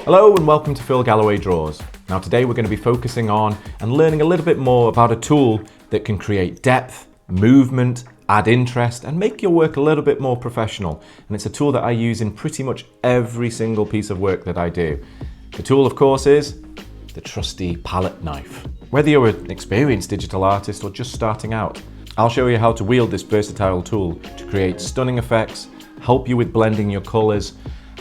Hello and welcome to Phil Galloway Draws. Now today we're going to be focusing on and learning a little bit more about a tool that can create depth, movement, add interest and make your work a little bit more professional. And it's a tool that I use in pretty much every single piece of work that I do. The tool of course is the trusty palette knife. Whether you're an experienced digital artist or just starting out, I'll show you how to wield this versatile tool to create stunning effects, help you with blending your colours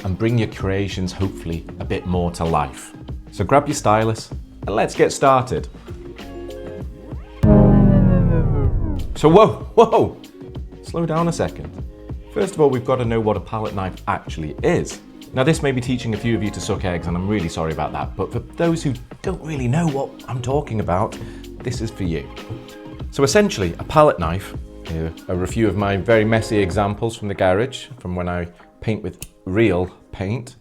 and bring your creations hopefully a bit more to life. So grab your stylus and let's get started. So whoa, slow down a second. First of all, we've got to know what a palette knife actually is. Now this may be teaching a few of you to suck eggs and I'm really sorry about that, but for those who don't really know what I'm talking about, this is for you. So essentially a palette knife, here are a few of my very messy examples from the garage, from when I paint with real paint.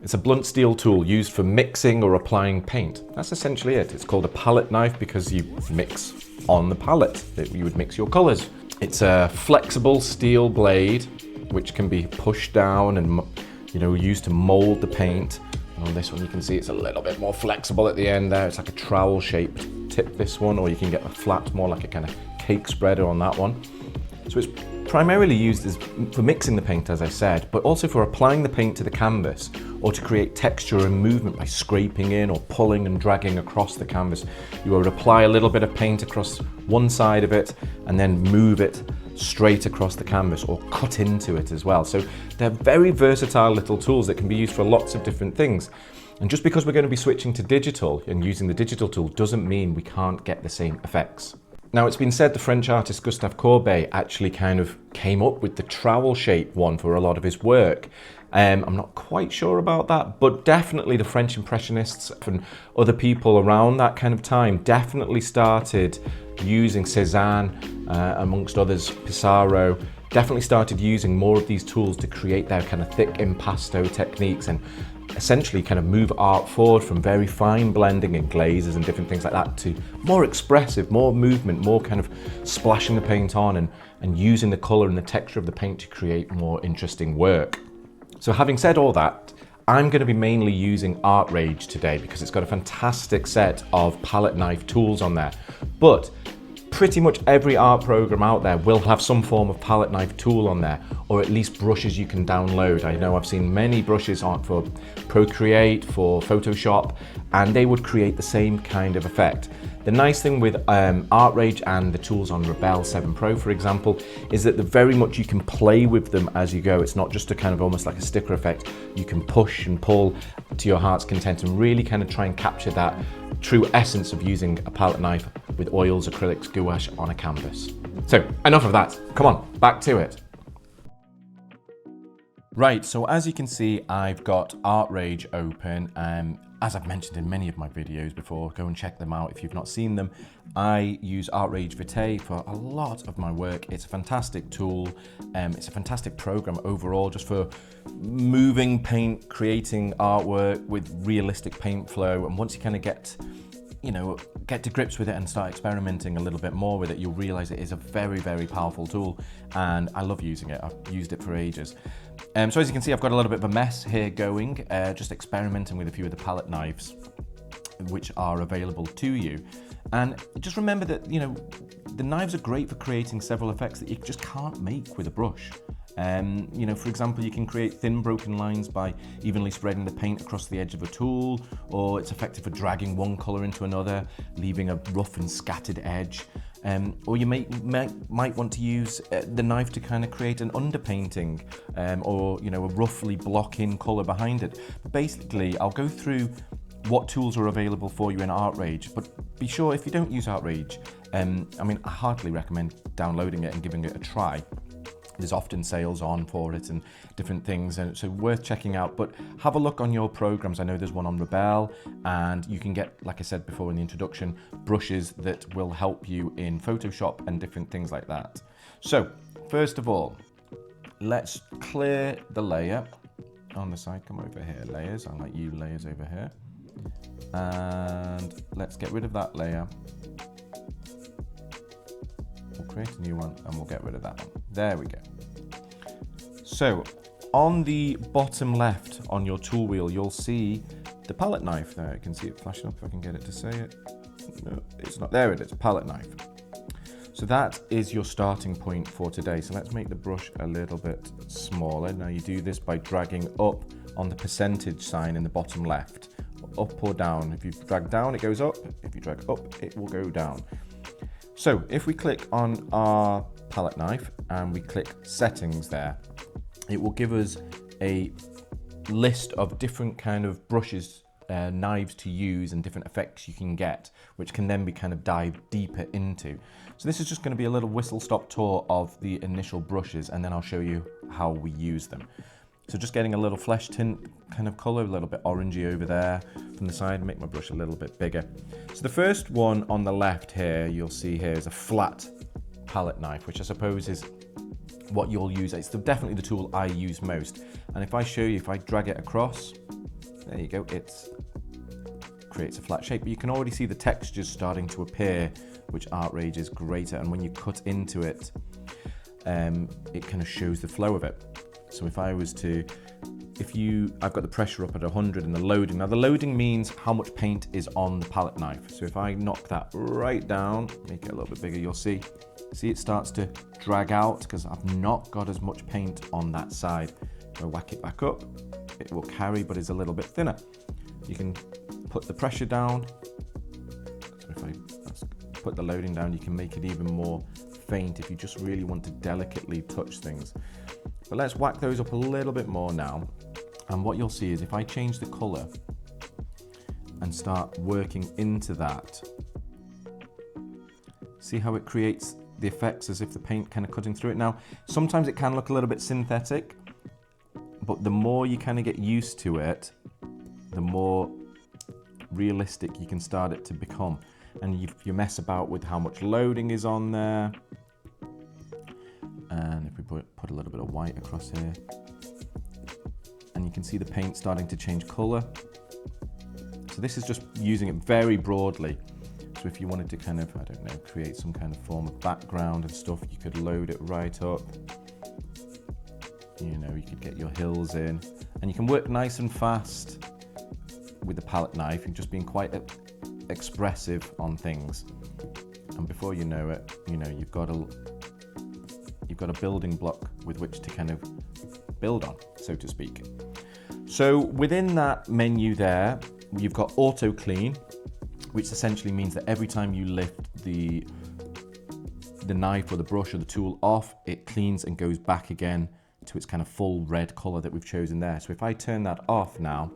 It's a blunt steel tool used for mixing or applying paint. That's essentially it. It's called a palette knife because you mix on the palette, that you would mix your colors. It's a flexible steel blade which can be pushed down and used to mold the paint. And on this one you can see it's a little bit more flexible at the end there. It's like a trowel shaped tip, this one, or you can get a flat, more like a kind of cake spreader on that one. So it's primarily used for mixing the paint, as I said, but also for applying the paint to the canvas or to create texture and movement by scraping in or pulling and dragging across the canvas. You would apply a little bit of paint across one side of it and then move it straight across the canvas or cut into it as well. So they're very versatile little tools that can be used for lots of different things. And just because we're going to be switching to digital and using the digital tool doesn't mean we can't get the same effects. Now it's been said the French artist Gustave Courbet actually kind of came up with the trowel shaped one for a lot of his work. I'm not quite sure about that, but definitely the French Impressionists and other people around that kind of time definitely started using Cézanne, amongst others, Pissarro, definitely started using more of these tools to create their kind of thick impasto techniques and essentially kind of move art forward from very fine blending and glazes and different things like that to more expressive, more movement, more kind of splashing the paint on and using the colour and the texture of the paint to create more interesting work. So having said all that, I'm going to be mainly using Artrage today because it's got a fantastic set of palette knife tools on there. But pretty much every art program out there will have some form of palette knife tool on there, or at least brushes you can download. I know I've seen many brushes on for Procreate, for Photoshop, and they would create the same kind of effect. The nice thing with Artrage and the tools on Rebelle 7 Pro, for example, is that very much you can play with them as you go. It's not just a kind of almost like a sticker effect. You can push and pull to your heart's content and really kind of try and capture that true essence of using a palette knife with oils, acrylics, gouache on a canvas. So enough of that, come on, back to it. Right, so as you can see, I've got Artrage open. As I've mentioned in many of my videos before, go and check them out if you've not seen them. I use Artrage Vitae for a lot of my work. It's a fantastic tool. It's a fantastic program overall, just for moving paint, creating artwork with realistic paint flow. And once you kind of get to grips with it and start experimenting a little bit more with it, you'll realize it is a very, very powerful tool and I love using it. I've used it for ages. So as you can see, I've got a little bit of a mess here going, just experimenting with a few of the palette knives which are available to you. And just remember that, the knives are great for creating several effects that you just can't make with a brush. For example, you can create thin broken lines by evenly spreading the paint across the edge of a tool, or it's effective for dragging one color into another, leaving a rough and scattered edge. Or you might want to use the knife to kind of create an underpainting, or a roughly block-in color behind it. But basically, I'll go through what tools are available for you in Artrage, but be sure if you don't use Artrage, I heartily recommend downloading it and giving it a try. There's often sales on for it and different things, and so worth checking out. But have a look on your programs. I know there's one on Rebelle, and you can get, like I said before in the introduction, brushes that will help you in Photoshop and different things like that. So first of all, let's clear the layer on the side. Come over here, layers. I like you layers over here. And let's get rid of that layer. We'll create a new one and we'll get rid of that one. There we go. So on the bottom left on your tool wheel, you'll see the palette knife there. You can see it flashing up if I can get it to say it. No, it's not. There it is, palette knife. So that is your starting point for today. So let's make the brush a little bit smaller. Now you do this by dragging up on the percentage sign in the bottom left, up or down. If you drag down, it goes up. If you drag up, it will go down. So if we click on our palette knife and we click settings there, it will give us a list of different kind of brushes, knives to use and different effects you can get, which can then be kind of dive deeper into. So this is just going to be a little whistle-stop tour of the initial brushes, and then I'll show you how we use them. So just getting a little flesh tint kind of color, a little bit orangey over there from the side, make my brush a little bit bigger. So the first one on the left here, you'll see here is a flat palette knife, which I suppose is what you'll use. It's definitely the tool I use most. And if I show you, if I drag it across, there you go, it creates a flat shape, but you can already see the textures starting to appear, which Artrage is great at. And when you cut into it, it kind of shows the flow of it. So if I was to, I've got the pressure up at 100 and the loading. Now the loading means how much paint is on the palette knife. So if I knock that right down, make it a little bit bigger, you'll see it starts to drag out because I've not got as much paint on that side. If I whack it back up, it will carry, but it's a little bit thinner. You can put the pressure down. So if I put the loading down, you can make it even more faint if you just really want to delicately touch things. But let's whack those up a little bit more now. And what you'll see is if I change the color and start working into that, see how it creates the effects as if the paint kind of cutting through it. Now, sometimes it can look a little bit synthetic, but the more you kind of get used to it, the more realistic you can start it to become. And you mess about with how much loading is on there. And if we put a little bit of white across here, and you can see the paint starting to change color. So this is just using it very broadly. So if you wanted to kind of, I don't know, create some kind of form of background and stuff, you could load it right up. You know, you could get your hills in, and you can work nice and fast with the palette knife and just being quite expressive on things. And before you know it, you know, you've got a building block with which to kind of build on, so to speak. So within that menu there, you've got auto clean, which essentially means that every time you lift the knife or the brush or the tool off, it cleans and goes back again to its kind of full red color that we've chosen there. So if I turn that off now,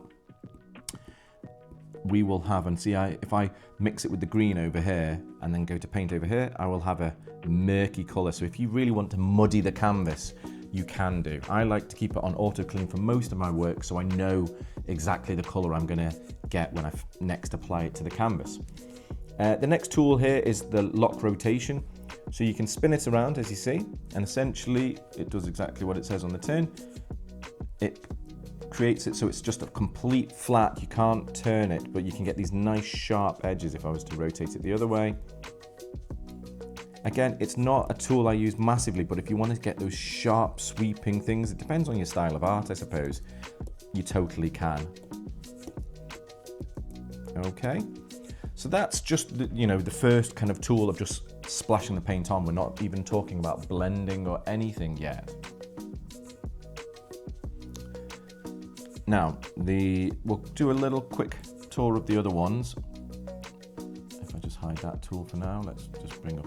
we will have, and see, if I mix it with the green over here and then go to paint over here, I will have a murky color. So if you really want to muddy the canvas, you can do. I like to keep it on auto clean for most of my work, so I know exactly the color I'm gonna get when I next apply it to the canvas. The next tool here is the lock rotation. So you can spin it around, as you see, and essentially it does exactly what it says on the tin. It creates it so it's just a complete flat. You can't turn it, but you can get these nice sharp edges if I was to rotate it the other way. Again, it's not a tool I use massively, but if you want to get those sharp sweeping things, it depends on your style of art, I suppose, you totally can. Okay, so that's just the first kind of tool of just splashing the paint on. We're not even talking about blending or anything yet. Now, we'll do a little quick tour of the other ones. If I just hide that tool for now, let's just bring up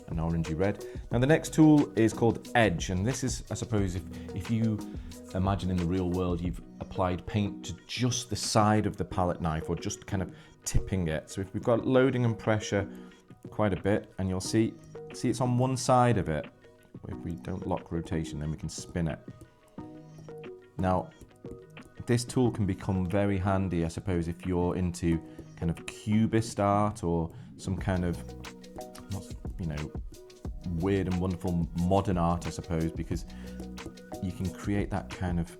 an orangey red. Now the next tool is called Edge, and this is, I suppose, if you imagine in the real world you've applied paint to just the side of the palette knife or just kind of tipping it. So if we've got loading and pressure quite a bit, and you'll see it's on one side of it. If we don't lock rotation, then we can spin it. Now, this tool can become very handy, I suppose, if you're into kind of cubist art or some kind of, weird and wonderful modern art, I suppose, because you can create that kind of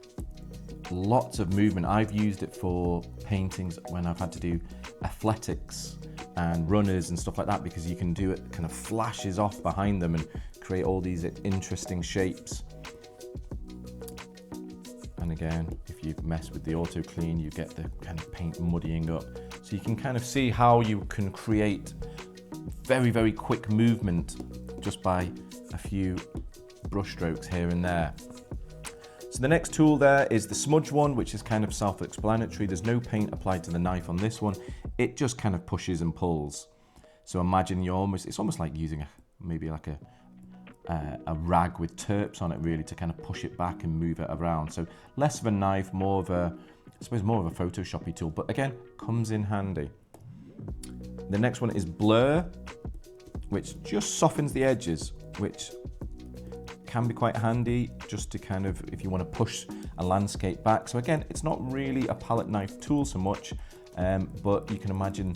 lots of movement. I've used it for paintings when I've had to do athletics and runners and stuff like that, because you can do it kind of flashes off behind them and create all these interesting shapes. And again, if you mess with the auto clean, you get the kind of paint muddying up. So you can kind of see how you can create very, very quick movement just by a few brush strokes here and there. So the next tool there is the smudge one, which is kind of self-explanatory. There's no paint applied to the knife on this one. It just kind of pushes and pulls. So imagine it's almost like using maybe like a rag with terps on it, really, to kind of push it back and move it around. So less of a knife, more of a Photoshoppy tool, but again, comes in handy. The next one is blur, which just softens the edges, which can be quite handy just to kind of, if you want to push a landscape back. So again, it's not really a palette knife tool so much, but you can imagine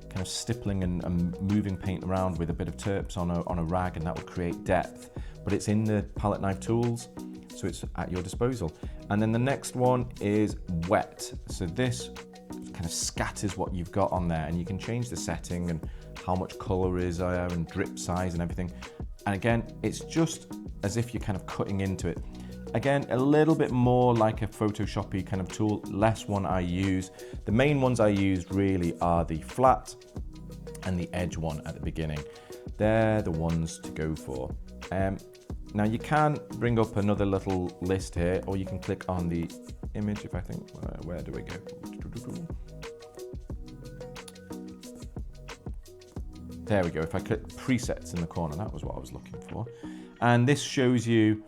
kind of stippling and moving paint around with a bit of terps on a rag, and that would create depth. But it's in the palette knife tools, so it's at your disposal. And then the next one is wet. So this kind of scatters what you've got on there, and you can change the setting and how much color is there and drip size and everything. And again, it's just as if you're kind of cutting into it. Again, a little bit more like a Photoshoppy kind of tool, less one I use. The main ones I use really are the flat and the edge one at the beginning. They're the ones to go for. Now you can bring up another little list here, or you can click on the image if I think, where do we go? There we go. If I click presets in the corner, that was what I was looking for. And this shows you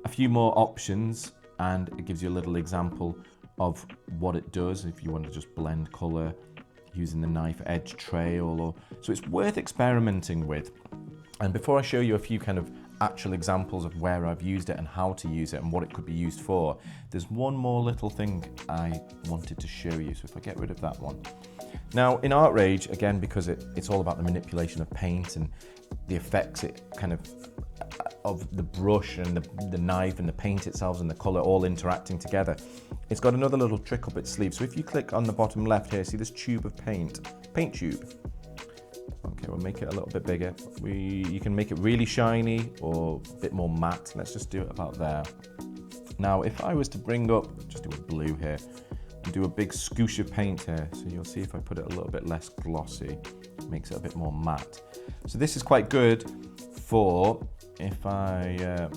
a few more options, and it gives you a little example of what it does if you want to just blend color using the knife edge trail. So it's worth experimenting with. And before I show you a few kind of actual examples of where I've used it and how to use it and what it could be used for, there's one more little thing I wanted to show you. So if I get rid of that one. Now in Artrage, again, because it's all about the manipulation of paint and the effects it kind of the brush and the knife and the paint itself and the color all interacting together, it's got another little trick up its sleeve. So if you click on the bottom left here, see this tube of paint tube. Okay, we'll make it a little bit bigger. You can make it really shiny or a bit more matte. Let's just do it about there. Now, if I was to bring up, just do a blue here, and do a big scoosh of paint here, so you'll see if I put it a little bit less glossy, it makes it a bit more matte. So this is quite good for if I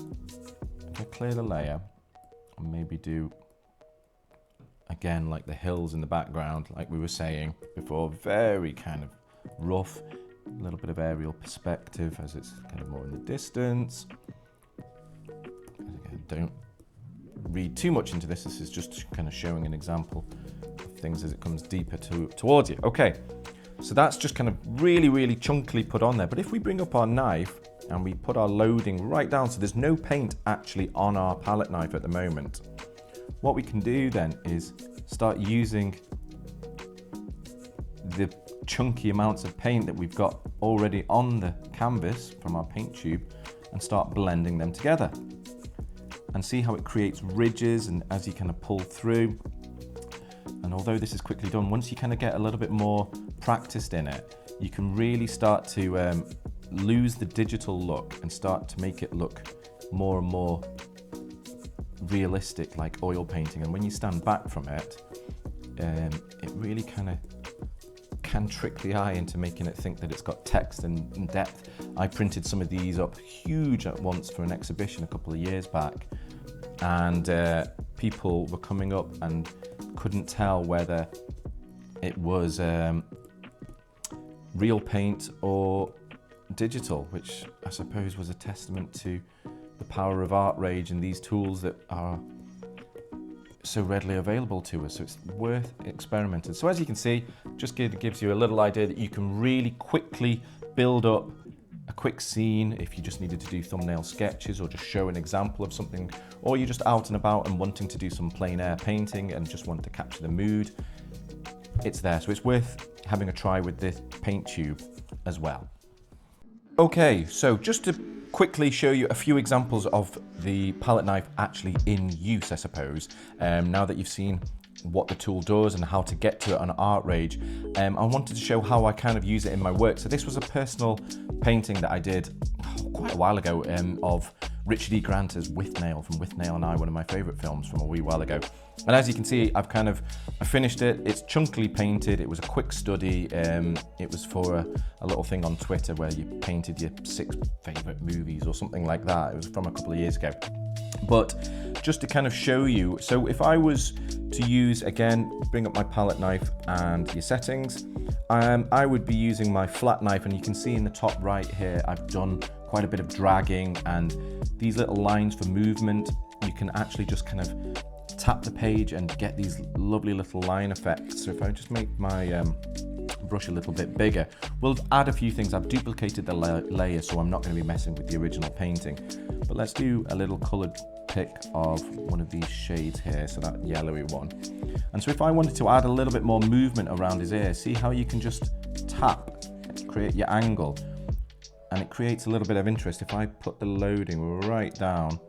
clear the layer and maybe do, again, like the hills in the background, like we were saying before, very kind of rough, a little bit of aerial perspective as it's kind of more in the distance. Again, don't read too much into this. This is just kind of showing an example of things as it comes deeper towards you. Okay, so that's just kind of really, really chunkily put on there. But if we bring up our knife and we put our loading right down, so there's no paint actually on our palette knife at the moment, what we can do then is start using the chunky amounts of paint that we've got already on the canvas from our paint tube and start blending them together. And see how it creates ridges and as you kind of pull through. And although this is quickly done, once you kind of get a little bit more practiced in it, you can really start to lose the digital look and start to make it look more and more realistic, like oil painting. And when you stand back from it, it really kind of can trick the eye into making it think that it's got text and depth. I printed some of these up huge at once for an exhibition a couple of years back, and people were coming up and couldn't tell whether it was real paint or digital, which I suppose was a testament to the power of Artrage and these tools that are so readily available to us. So it's worth experimenting. So as you can see, just gives you a little idea that you can really quickly build up a quick scene if you just needed to do thumbnail sketches or just show an example of something, or you're just out and about and wanting to do some plein air painting and just want to capture the mood. It's there. So it's worth having a try with this paint tube as well. Okay, so just to quickly show you a few examples of the palette knife actually in use, I suppose. Now that you've seen what the tool does and how to get to it on Artrage, I wanted to show how I kind of use it in my work. So this was a personal painting that I did quite a while ago of Richard E. Granter's Withnail from Withnail and I, one of my favourite films from a wee while ago. And as you can see, I finished it. It's chunkily painted. It was a quick study. It was for a little thing on Twitter where you painted your 6 favourite movies or something like that. It was from a couple of years ago. But just to kind of show you, so if I was to use, again, bring up my palette knife and your settings, I would be using my flat knife, and you can see in the top right here, I've done quite a bit of dragging, and these little lines for movement, you can actually just kind of tap the page and get these lovely little line effects. So if I just make my brush a little bit bigger, we'll add a few things. I've duplicated the layer, so I'm not going to be messing with the original painting. But let's do a little coloured pick of one of these shades here, so that yellowy one. And so if I wanted to add a little bit more movement around his ear, see how you can just tap, create your angle, and it creates a little bit of interest. If I put the loading right down,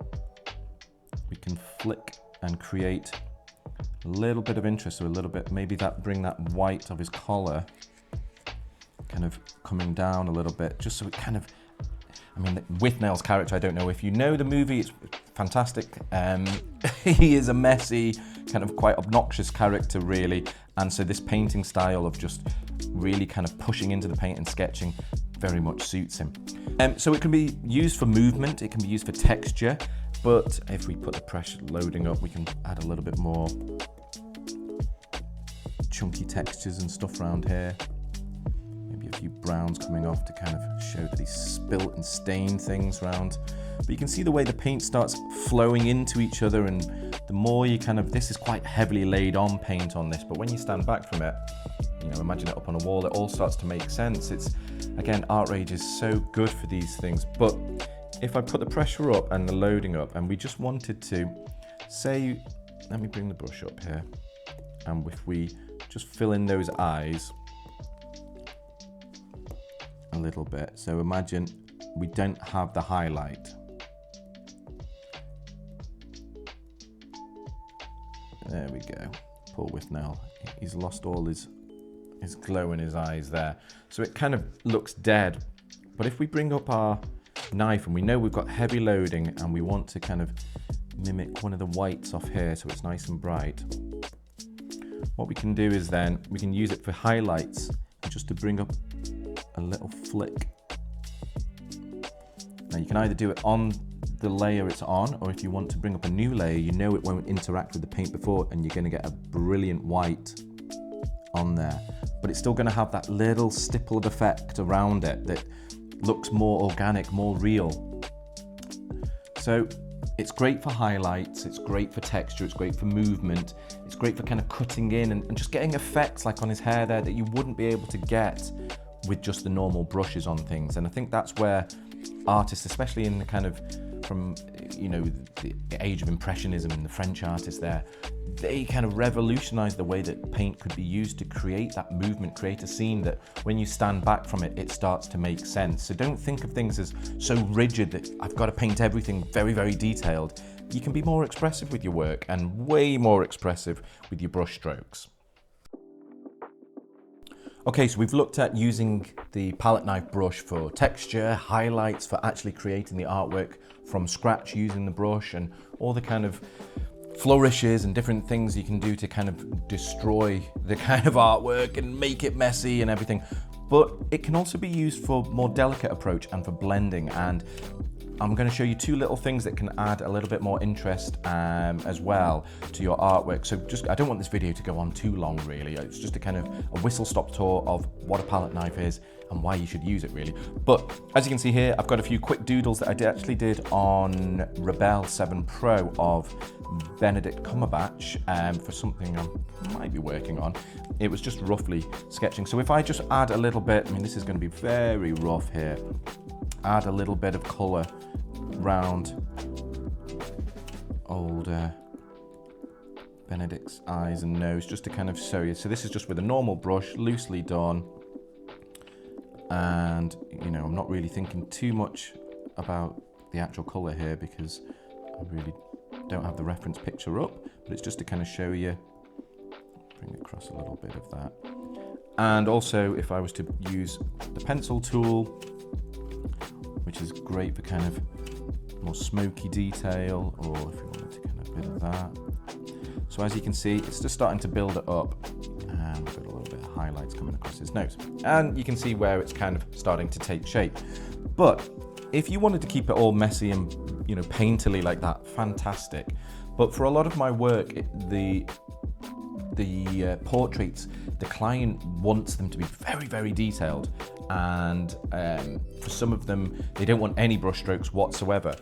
we can flick and create a little bit of interest, so a little bit, maybe bring that white of his collar kind of coming down a little bit, just so it kind of, I mean, Withnail's character, I don't know if you know the movie, it's fantastic. He is a messy, kind of quite obnoxious character, really. And so this painting style of just really kind of pushing into the paint and sketching very much suits him. So it can be used for movement, it can be used for texture, but if we put the pressure loading up, we can add a little bit more chunky textures and stuff around here. Maybe a few browns coming off to kind of show that he's spilt and stained things around. But you can see the way the paint starts flowing into each other, and the more you kind of, this is quite heavily laid on paint on this, but when you stand back from it, you know, imagine it up on a wall, it all starts to make sense. It's, again, Artrage is so good for these things. But if I put the pressure up and the loading up, and we just wanted to, say, let me bring the brush up here, and if we just fill in those eyes a little bit. So imagine we don't have the highlight. There we go. Poor Withnail. He's lost all his glow in his eyes there. So it kind of looks dead. But if we bring up our knife and we know we've got heavy loading and we want to kind of mimic one of the whites off here so it's nice and bright, what we can do is then we can use it for highlights, just to bring up a little flick. Now you can either do it on the layer it's on, or if you want to bring up a new layer, you know it won't interact with the paint before, and you're going to get a brilliant white on there. But it's still going to have that little stipple of effect around it that looks more organic, more real. So it's great for highlights, it's great for texture, it's great for movement, it's great for kind of cutting in and just getting effects like on his hair there that you wouldn't be able to get with just the normal brushes on things. And I think that's where artists, especially in the kind of, from, you know, the age of Impressionism and the French artists there, they kind of revolutionized the way that paint could be used to create that movement, create a scene that when you stand back from it, it starts to make sense. So don't think of things as so rigid that I've got to paint everything very, very detailed. You can be more expressive with your work, and way more expressive with your brush strokes. Okay, so we've looked at using the palette knife brush for texture, highlights, for actually creating the artwork from scratch using the brush, and all the kind of flourishes and different things you can do to kind of destroy the kind of artwork and make it messy and everything. But it can also be used for more delicate approach and for blending, and I'm going to show you two little things that can add a little bit more interest as well to your artwork. So just, I don't want this video to go on too long really. It's just a kind of a whistle-stop tour of what a palette knife is and why you should use it really. But as you can see here, I've got a few quick doodles that I actually did on Rebel 7 Pro of Benedict Cumberbatch for something I might be working on. It was just roughly sketching. So if I just add a little bit, I mean, this is going to be very rough here. Add a little bit of colour round old Benedict's eyes and nose, just to kind of show you. So this is just with a normal brush, loosely done. And, you know, I'm not really thinking too much about the actual colour here because I really don't have the reference picture up, but it's just to kind of show you. Bring across a little bit of that. And also, if I was to use the pencil tool, which is great for kind of more smoky detail, or if you wanted to kind of bit of that. So as you can see, it's just starting to build it up, and we've got a little bit of highlights coming across his nose. And you can see where it's kind of starting to take shape. But if you wanted to keep it all messy and, you know, painterly like that, fantastic. But for a lot of my work, the portraits, the client wants them to be very, very detailed, and for some of them, they don't want any brush strokes whatsoever.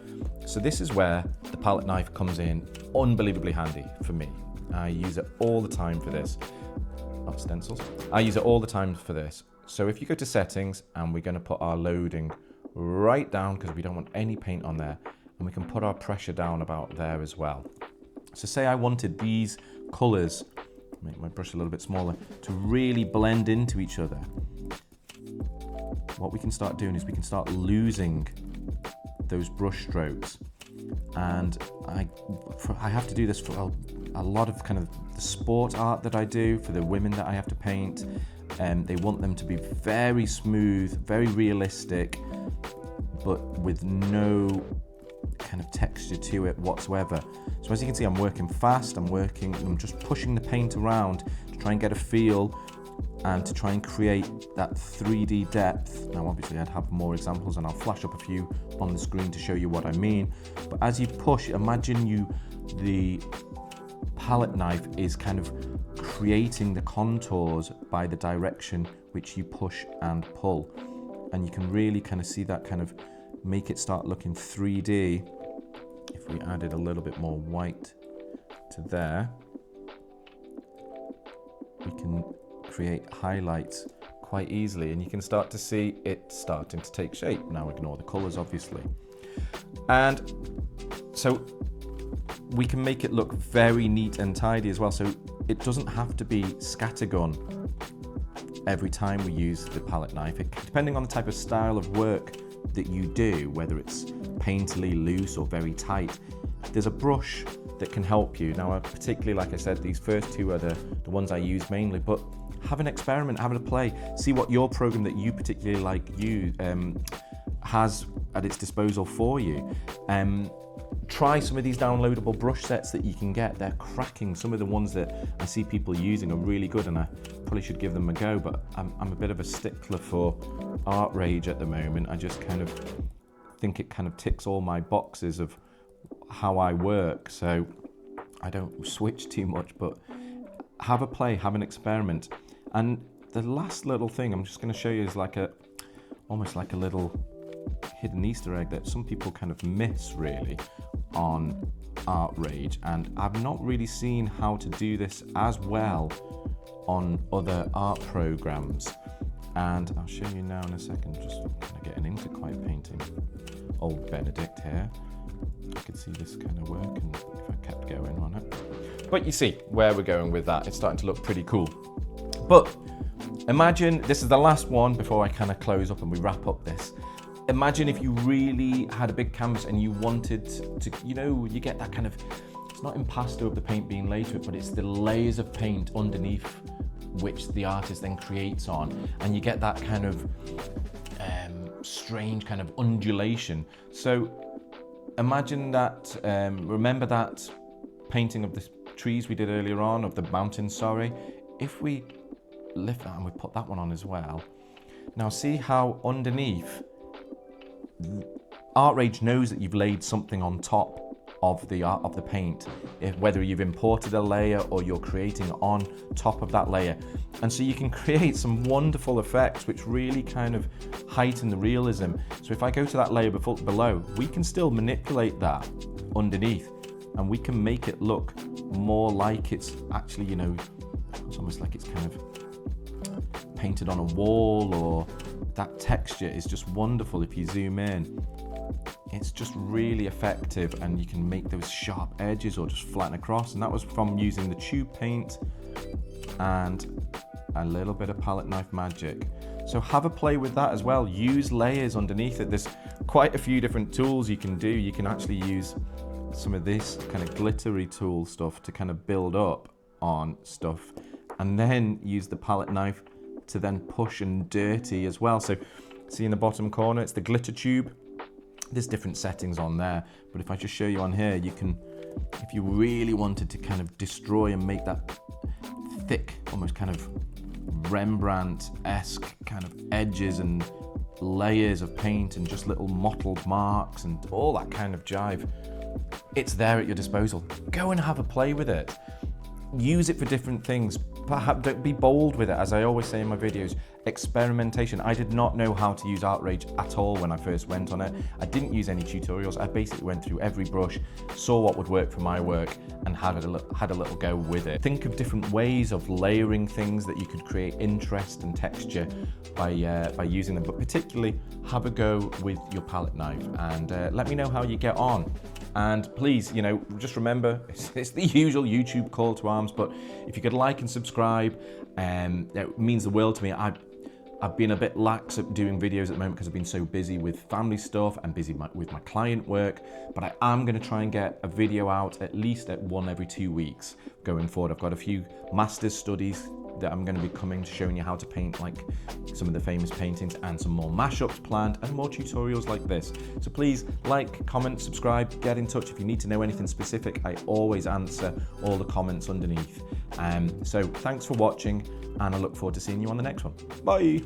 So this is where the palette knife comes in unbelievably handy for me. I use it all the time for this. Not stencils. I use it all the time for this. So if you go to settings, and we're going to put our loading right down because we don't want any paint on there, and we can put our pressure down about there as well. So say I wanted these colors, make my brush a little bit smaller, to really blend into each other. What we can start doing is we can start losing those brush strokes. And I have to do this for a lot of kind of the sport art that I do, for the women that I have to paint. They want them to be very smooth, very realistic, but with no kind of texture to it whatsoever. So as you can see, I'm working fast, I'm just pushing the paint around to try and get a feel and to try and create that 3D depth. Now obviously I'd have more examples, and I'll flash up a few on the screen to show you what I mean. But as you push, imagine the palette knife is kind of creating the contours by the direction which you push and pull. And you can really kind of see that kind of make it start looking 3D. If we added a little bit more white to there, we can create highlights quite easily, and you can start to see it starting to take shape. Now ignore the colors obviously. And so we can make it look very neat and tidy as well. So it doesn't have to be scattergun every time we use the palette knife. Depending on the type of style of work that you do, whether it's painterly, loose, or very tight, there's a brush that can help you. Now, particularly, like I said, these first two are the ones I use mainly, but have an experiment, have a play, see what your program that you particularly like has at its disposal for you. Try some of these downloadable brush sets that you can get. They're cracking. Some of the ones that I see people using are really good, and I probably should give them a go, but I'm a bit of a stickler for Artrage at the moment. I just kind of think it kind of ticks all my boxes of how I work, so I don't switch too much, but have a play, have an experiment. And the last little thing I'm just going to show you is almost like a little hidden Easter egg that some people kind of miss really on Artrage, and I've not really seen how to do this as well on other art programs, and I'll show you now in a second. Just kind of getting into quite painting old Benedict here. I could see this kind of work, and if I kept going on it, but you see where we're going with that. It's starting to look pretty cool. But imagine, this is the last one before I kind of close up and we wrap up this. Imagine if you really had a big canvas and you wanted to, you get that kind of, it's not impasto of the paint being laid to it, but it's the layers of paint underneath which the artist then creates on, and you get that kind of strange kind of undulation. So imagine that, remember that painting of the trees we did earlier on, of the mountains, sorry. If we lift that and we put that one on as well. Now see how underneath, Artrage knows that you've laid something on top of the paint, whether you've imported a layer or you're creating on top of that layer. And so you can create some wonderful effects which really kind of heighten the realism. So if I go to that layer below, we can still manipulate that underneath, and we can make it look more like it's actually, it's almost like it's kind of painted on a wall, or that texture is just wonderful. If you zoom in, it's just really effective, and you can make those sharp edges or just flatten across. And that was from using the tube paint and a little bit of palette knife magic. So have a play with that as well. Use layers underneath it. There's quite a few different tools you can do. You can actually use some of this kind of glittery tool stuff to kind of build up on stuff, and then use the palette knife to then push and dirty as well. So see in the bottom corner, it's the glitter tube. There's different settings on there, but if I just show you on here, you can, if you really wanted to kind of destroy and make that thick, almost kind of Rembrandt-esque kind of edges and layers of paint and just little mottled marks and all that kind of jive, it's there at your disposal. Go and have a play with it. Use it for different things. Perhaps don't be bold with it. As I always say in my videos, experimentation. I did not know how to use Artrage at all when I first went on it. I didn't use any tutorials. I basically went through every brush, saw what would work for my work, and had a little go with it. Think of different ways of layering things that you could create interest and texture by using them, but particularly have a go with your palette knife and let me know how you get on. And please, just remember, it's the usual YouTube call to arms, but if you could like and subscribe, it means the world to me. I've been a bit lax at doing videos at the moment because I've been so busy with family stuff and busy with my client work, but I am going to try and get a video out at least at one every 2 weeks going forward. I've got a few master's studies that I'm going to be coming to showing you how to paint like some of the famous paintings, and some more mashups planned and more tutorials like this. So please like, comment, subscribe, get in touch if you need to know anything specific. I always answer all the comments underneath. So thanks for watching, and I look forward to seeing you on the next one. Bye.